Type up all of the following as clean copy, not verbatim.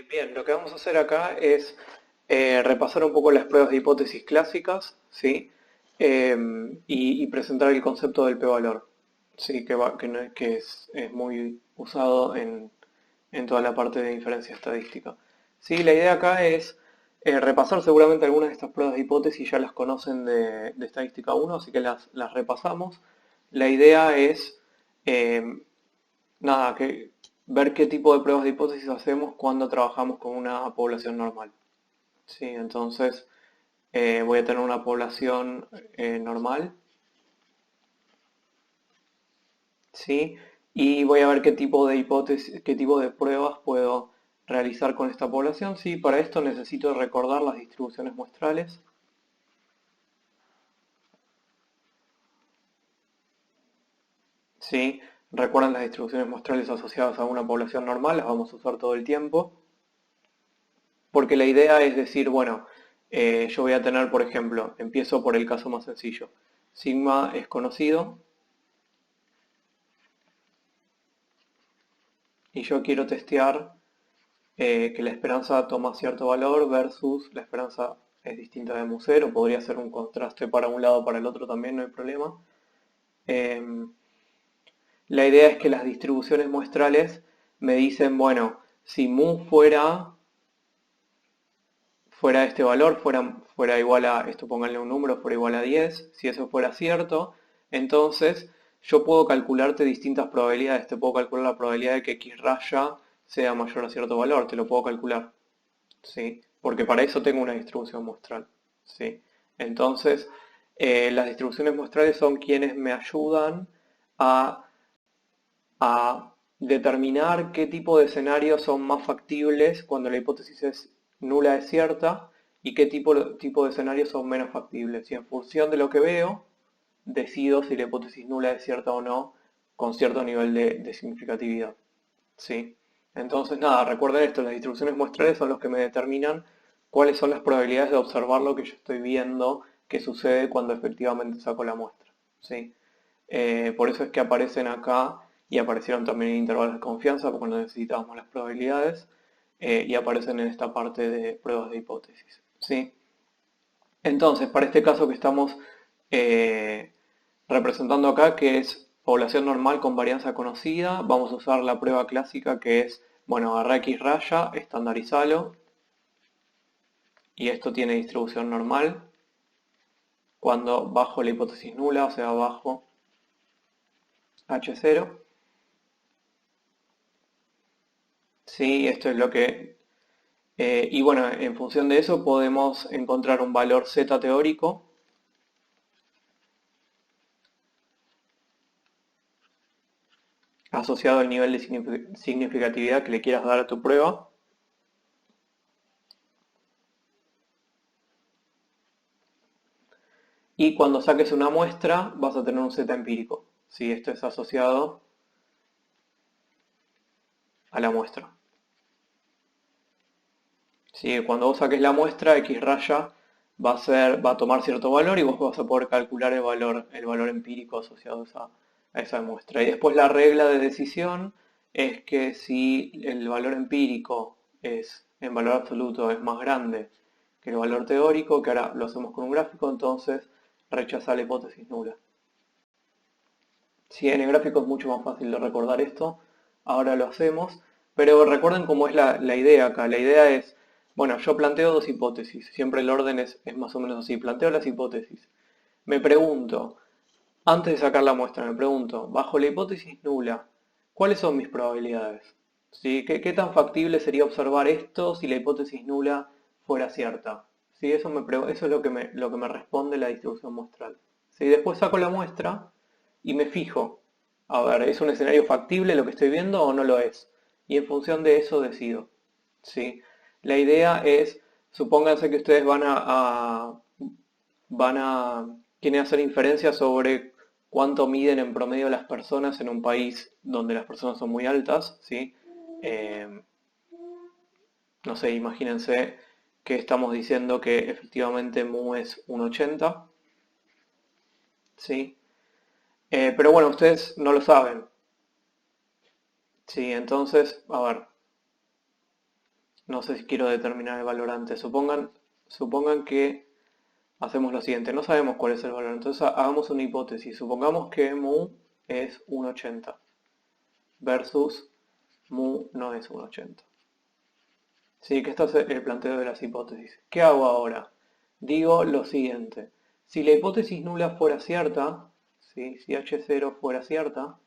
Bien, lo que vamos a hacer acá es repasar un poco las pruebas de hipótesis clásicas, ¿sí? Y presentar el concepto del p-valor, ¿sí? Que es muy usado en toda la parte de inferencia estadística. Sí, la idea acá es repasar seguramente algunas de estas pruebas de hipótesis, ya las conocen de estadística 1, así que las repasamos. La idea es eh, nada, que ver qué tipo de pruebas de hipótesis hacemos cuando trabajamos con una población normal. Sí, entonces voy a tener una población normal, ¿sí? Y voy a ver qué tipo de hipótesis, qué tipo de pruebas puedo realizar con esta población. Sí, para esto necesito recordar las distribuciones muestrales, ¿sí? Recuerden las distribuciones muestrales asociadas a una población normal, las vamos a usar todo el tiempo. Porque la idea es decir, bueno, yo voy a tener, por ejemplo, empiezo por el caso más sencillo. Sigma es conocido y yo quiero testear que la esperanza toma cierto valor versus la esperanza es distinta de mu0, o podría ser un contraste para un lado o para el otro también, no hay problema. Eh, la idea es que las distribuciones muestrales me dicen, bueno, si mu fuera este valor, fuera igual a, esto pónganle un número, fuera igual a 10, si eso fuera cierto, entonces yo puedo calcularte distintas probabilidades, te puedo calcular la probabilidad de que x raya sea mayor a cierto valor, te lo puedo calcular, ¿sí? Porque para eso tengo una distribución muestral, ¿sí? Entonces, las distribuciones muestrales son quienes me ayudan a determinar qué tipo de escenarios son más factibles cuando la hipótesis es nula es cierta y qué tipo de escenarios son menos factibles. Y en función de lo que veo, decido si la hipótesis nula es cierta o no con cierto nivel de significatividad. ¿Sí? Entonces, nada, recuerden esto, las distribuciones muestrales son los que me determinan cuáles son las probabilidades de observar lo que yo estoy viendo que sucede cuando efectivamente saco la muestra. ¿Sí? Por eso es que aparecen acá y aparecieron también en intervalos de confianza porque no necesitábamos las probabilidades y aparecen en esta parte de pruebas de hipótesis. ¿Sí? Entonces, para este caso que estamos eh, representando acá, que es población normal con varianza conocida, vamos a usar la prueba clásica que es, bueno, agarra X raya, estandarizalo, y esto tiene distribución normal. Cuando bajo la hipótesis nula, o sea, bajo H0, sí, esto es lo que... y bueno, en función de eso podemos encontrar un valor Z teórico asociado al nivel de significatividad que le quieras dar a tu prueba. Y cuando saques una muestra vas a tener un Z empírico, si esto es asociado a la muestra. Si cuando vos saques la muestra, X raya va a tomar cierto valor y vos vas a poder calcular el valor empírico asociado a esa muestra. Y después la regla de decisión es que si el valor empírico es, en valor absoluto, es más grande que el valor teórico, que ahora lo hacemos con un gráfico, entonces rechaza la hipótesis nula. Si en el gráfico es mucho más fácil de recordar esto, ahora lo hacemos, pero recuerden cómo es la idea acá. La idea es, bueno, yo planteo dos hipótesis, siempre el orden es más o menos así, planteo las hipótesis. Me pregunto, antes de sacar la muestra, me pregunto, bajo la hipótesis nula, ¿cuáles son mis probabilidades? ¿Sí? ¿Qué tan factible sería observar esto si la hipótesis nula fuera cierta? ¿Sí? Eso es lo que me responde la distribución muestral. Si después saco la muestra y me fijo, a ver, ¿es un escenario factible lo que estoy viendo o no lo es? Y en función de eso decido. ¿Sí? La idea es, supónganse que ustedes quieren hacer inferencias sobre cuánto miden en promedio las personas en un país donde las personas son muy altas, ¿sí? Eh, no sé, imagínense que estamos diciendo que efectivamente mu es 1,80, ¿sí? Pero bueno, ustedes no lo saben, ¿sí? Entonces, a ver, No sé si quiero determinar el valor antes. Supongan que hacemos lo siguiente. No sabemos cuál es el valor. Entonces hagamos una hipótesis. Supongamos que mu es 1,80 versus mu no es 1,80. Sí, que este es el planteo de las hipótesis. ¿Qué hago ahora? Digo lo siguiente. Si la hipótesis nula fuera cierta, ¿sí? Si H0 fuera cierta,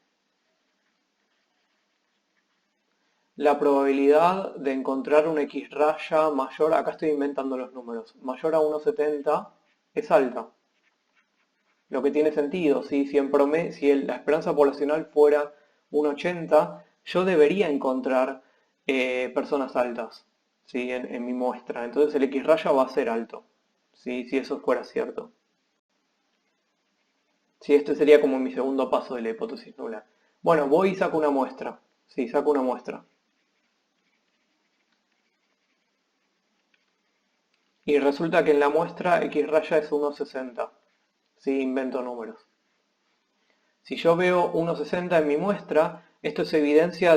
la probabilidad de encontrar un X raya mayor, acá estoy inventando los números, mayor a 1,70 es alta. Lo que tiene sentido, ¿sí? Si la esperanza poblacional fuera 1,80, yo debería encontrar personas altas, ¿sí? En mi muestra. Entonces el X raya va a ser alto, ¿sí? Si eso fuera cierto. Sí, este sería como mi segundo paso de la hipótesis nula. Bueno, voy y saco una muestra. Sí, saco una muestra. Y resulta que en la muestra X raya es 1,60. Sí, invento números. Si yo veo 1,60 en mi muestra, esto es evidencia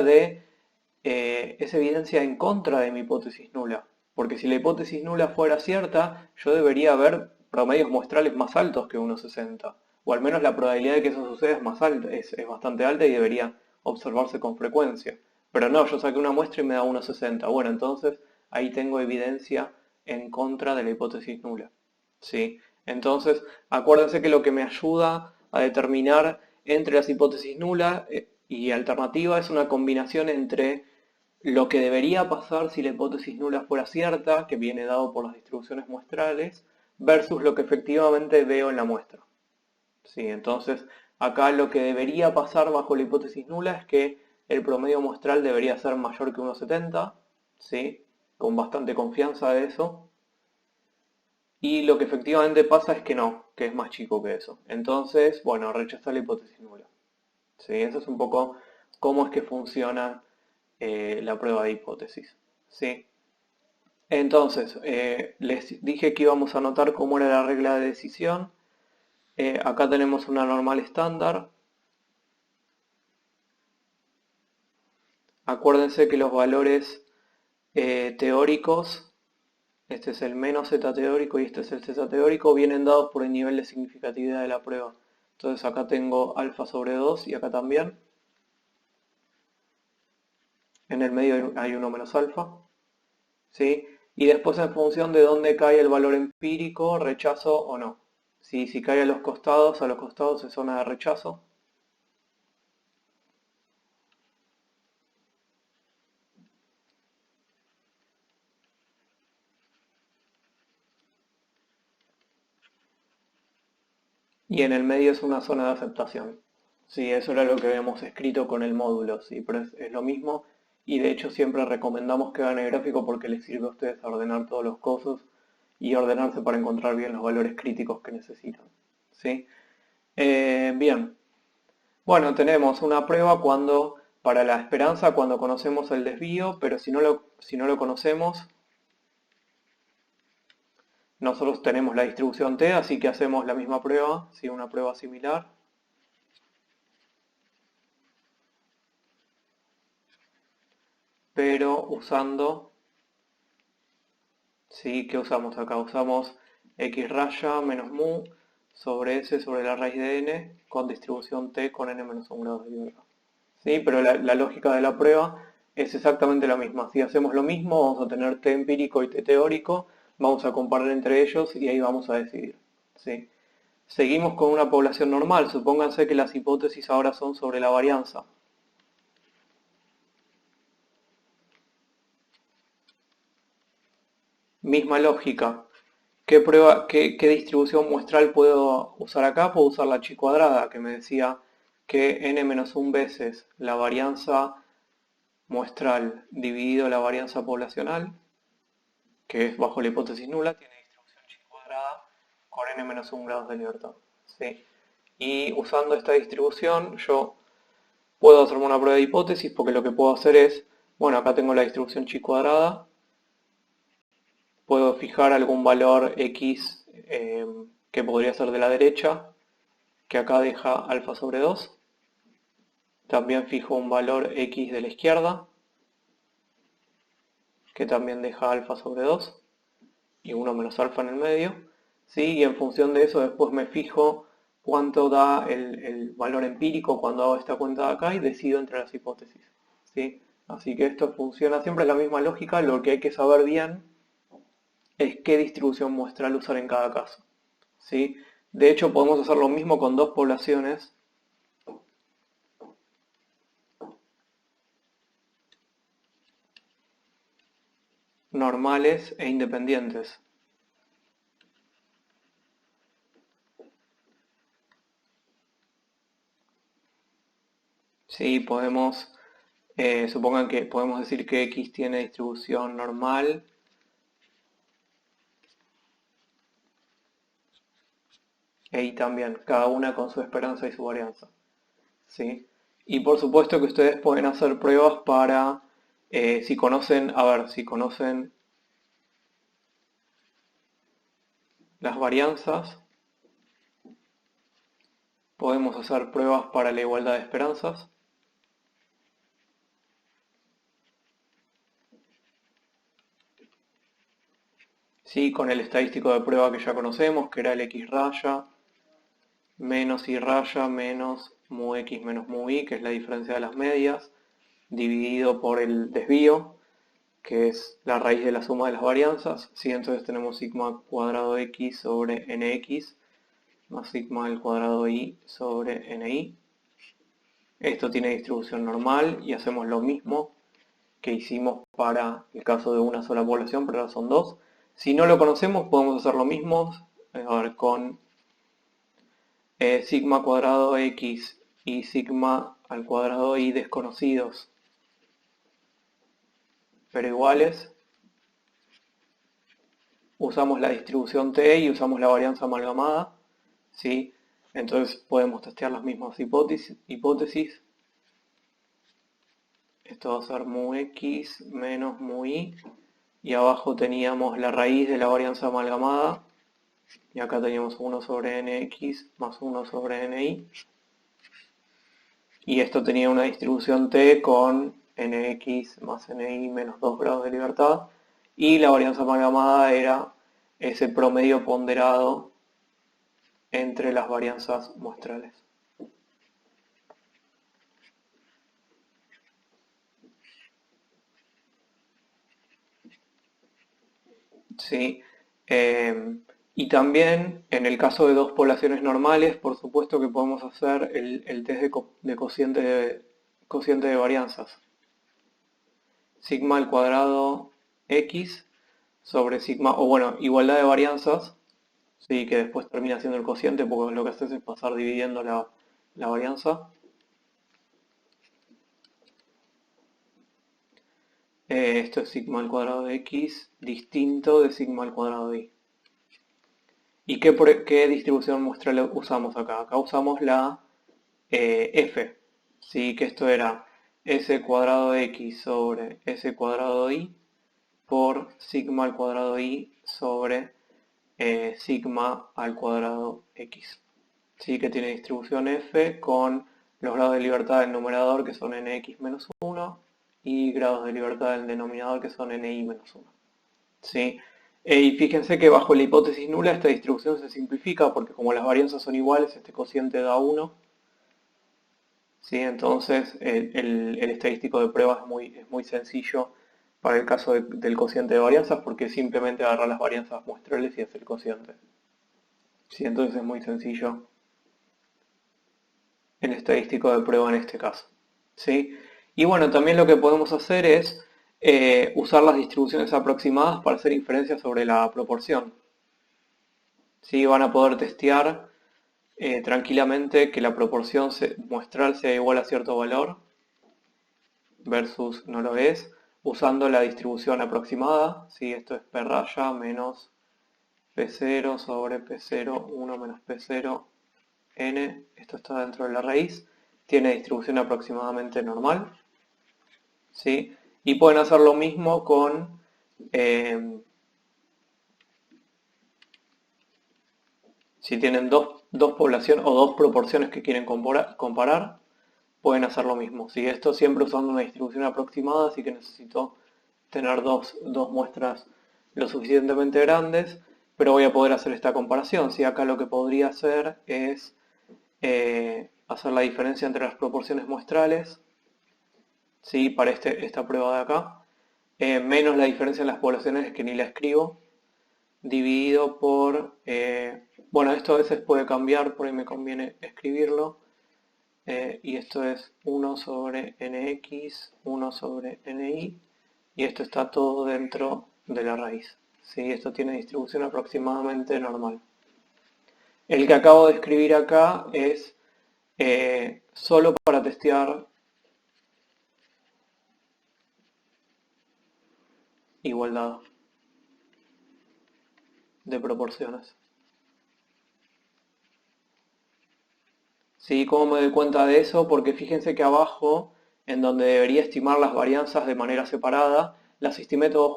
en contra de mi hipótesis nula. Porque si la hipótesis nula fuera cierta, yo debería ver promedios muestrales más altos que 1,60. O al menos la probabilidad de que eso suceda es más alta, es bastante alta y debería observarse con frecuencia. Pero no, yo saqué una muestra y me da 1,60. Bueno, entonces ahí tengo evidencia en contra de la hipótesis nula. ¿Sí? Entonces, acuérdense que lo que me ayuda a determinar entre las hipótesis nulas y alternativa es una combinación entre lo que debería pasar si la hipótesis nula fuera cierta, que viene dado por las distribuciones muestrales, versus lo que efectivamente veo en la muestra. ¿Sí? Entonces, acá lo que debería pasar bajo la hipótesis nula es que el promedio muestral debería ser mayor que 1,70, ¿sí? Con bastante confianza de eso. Y lo que efectivamente pasa es que no, que es más chico que eso. Entonces, bueno, rechazar la hipótesis nula. ¿Sí? Eso es un poco cómo es que funciona la prueba de hipótesis. ¿Sí? Entonces, les dije que íbamos a anotar cómo era la regla de decisión. Acá tenemos una normal estándar. Acuérdense que los valores teóricos, este es el menos z teórico y este es el z teórico, vienen dados por el nivel de significatividad de la prueba. Entonces acá tengo alfa sobre 2 y acá también. En el medio hay 1 menos alfa. ¿Sí? Y después en función de dónde cae el valor empírico, rechazo o no. ¿Sí? Si cae a los costados es zona de rechazo. Y en el medio es una zona de aceptación. Sí, eso era lo que habíamos escrito con el módulo, sí, pero es lo mismo. Y de hecho siempre recomendamos que hagan el gráfico porque les sirve a ustedes a ordenar todos los cosas y ordenarse para encontrar bien los valores críticos que necesitan. ¿Sí? Bien. Bueno, tenemos una prueba para la esperanza cuando conocemos el desvío, pero si no lo conocemos, nosotros tenemos la distribución T, así que hacemos la misma prueba, ¿sí? Una prueba similar. Pero usando, ¿sí? ¿Qué usamos acá? Usamos x raya menos mu sobre s sobre la raíz de n con distribución t con n menos 1 grados de libertad. ¿Sí? Pero la lógica de la prueba es exactamente la misma. Si hacemos lo mismo, vamos a tener t empírico y t teórico, vamos a comparar entre ellos y ahí vamos a decidir. ¿Sí? Seguimos con una población normal. Supónganse que las hipótesis ahora son sobre la varianza. Misma lógica. ¿Qué distribución muestral puedo usar acá? Puedo usar la chi cuadrada, que me decía que n-1 veces la varianza muestral dividido la varianza poblacional, que es bajo la hipótesis nula, tiene distribución chi cuadrada con n-1 grados de libertad. ¿Sí? Y usando esta distribución yo puedo hacerme una prueba de hipótesis porque lo que puedo hacer es, bueno, acá tengo la distribución chi cuadrada, puedo fijar algún valor x que podría ser de la derecha, que acá deja alfa sobre 2. También fijo un valor x de la izquierda. que también deja alfa sobre 2, y 1 menos alfa en el medio, ¿sí? Y en función de eso después me fijo cuánto da el valor empírico cuando hago esta cuenta de acá y decido entre las hipótesis, ¿sí? Así que esto funciona siempre la misma lógica, lo que hay que saber bien es qué distribución muestral usar en cada caso, ¿sí? De hecho podemos hacer lo mismo con dos poblaciones normales e independientes. Sí, podemos, supongan que podemos decir que X tiene distribución normal e Y también, cada una con su esperanza y su varianza, ¿sí? Y por supuesto que ustedes pueden hacer pruebas para, si conocen, a ver, si conocen las varianzas, podemos hacer pruebas para la igualdad de esperanzas. Sí, con el estadístico de prueba que ya conocemos, que era el X raya menos Y raya menos mu X menos mu Y, que es la diferencia de las medias, dividido por el desvío, que es la raíz de la suma de las varianzas. ¿Sí? Entonces tenemos sigma cuadrado X sobre NX más sigma al cuadrado Y sobre NY. Esto tiene distribución normal y hacemos lo mismo que hicimos para el caso de una sola población, pero ahora son dos. Si no lo conocemos, podemos hacer lo mismo con sigma cuadrado X y sigma al cuadrado Y desconocidos, pero iguales. Usamos la distribución T y usamos la varianza amalgamada, ¿sí? Entonces podemos testear las mismas hipótesis. Esto va a ser mu X menos mu Y. Y abajo teníamos la raíz de la varianza amalgamada. Y acá teníamos 1 sobre NX más 1 sobre NY. Y esto tenía una distribución T con NX más NY menos 2 grados de libertad. Y la varianza amalgamada era ese promedio ponderado entre las varianzas muestrales. ¿Sí? Y también en el caso de dos poblaciones normales, por supuesto que podemos hacer el test de cociente de varianzas. Sigma al cuadrado X sobre sigma, o bueno, igualdad de varianzas, ¿sí? Que después termina siendo el cociente porque lo que haces es pasar dividiendo la varianza. Esto es sigma al cuadrado de X distinto de sigma al cuadrado de Y. ¿Y qué distribución muestral usamos acá? Acá usamos la f, ¿sí? Que esto era s cuadrado de x sobre s cuadrado de y por sigma al cuadrado de y sobre sigma al cuadrado x. ¿Sí? Que tiene distribución f con los grados de libertad del numerador, que son nx menos 1, y grados de libertad del denominador, que son ni menos 1. ¿Sí? Y fíjense que bajo la hipótesis nula esta distribución se simplifica porque como las varianzas son iguales, este cociente da 1. ¿Sí? Entonces el estadístico de prueba es muy sencillo para el caso del cociente de varianzas porque simplemente agarrar las varianzas muestrales y hacer el cociente. ¿Sí? Entonces es muy sencillo el estadístico de prueba en este caso. ¿Sí? Y bueno, también lo que podemos hacer es usar las distribuciones aproximadas para hacer inferencias sobre la proporción. ¿Sí? Van a poder testear tranquilamente que la proporción muestral sea igual a cierto valor versus no lo es, usando la distribución aproximada. ¿Sí? Esto es P raya menos P0 sobre P0, 1 menos P0, N. Esto está dentro de la raíz. Tiene distribución aproximadamente normal. ¿Sí? Y pueden hacer lo mismo con si tienen dos poblaciones o dos proporciones que quieren comparar, pueden hacer lo mismo. ¿Sí? Esto siempre usando una distribución aproximada, así que necesito tener dos muestras lo suficientemente grandes, pero voy a poder hacer esta comparación. Si acá lo que podría hacer es hacer la diferencia entre las proporciones muestrales, ¿sí? Para esta prueba de acá, menos la diferencia en las poblaciones, que ni la escribo, dividido por, bueno, esto a veces puede cambiar, por ahí me conviene escribirlo, y esto es 1 sobre nx, 1 sobre ni, y esto está todo dentro de la raíz. ¿Sí? Esto tiene distribución aproximadamente normal. El que acabo de escribir acá es solo para testear igualdad de proporciones. ¿Sí? ¿Cómo me doy cuenta de eso? Porque fíjense que abajo, en donde debería estimar las varianzas de manera separada, las estimé todas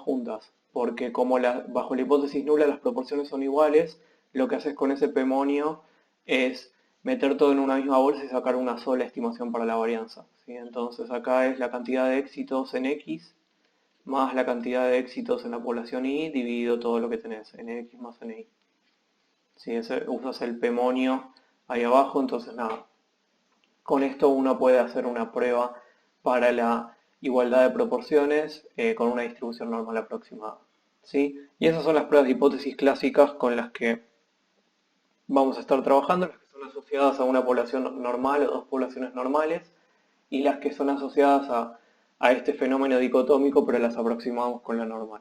juntas. Porque como bajo la hipótesis nula las proporciones son iguales, lo que haces con ese p-monio es meter todo en una misma bolsa y sacar una sola estimación para la varianza. ¿Sí? Entonces acá es la cantidad de éxitos en X más la cantidad de éxitos en la población Y dividido todo lo que tenés, nx más ni. Si usas el p-monio ahí abajo, entonces nada. Con esto uno puede hacer una prueba para la igualdad de proporciones con una distribución normal aproximada. ¿Sí? Y esas son las pruebas de hipótesis clásicas con las que vamos a estar trabajando, las que son asociadas a una población normal o dos poblaciones normales, y las que son asociadas a este fenómeno dicotómico, pero las aproximamos con la normal.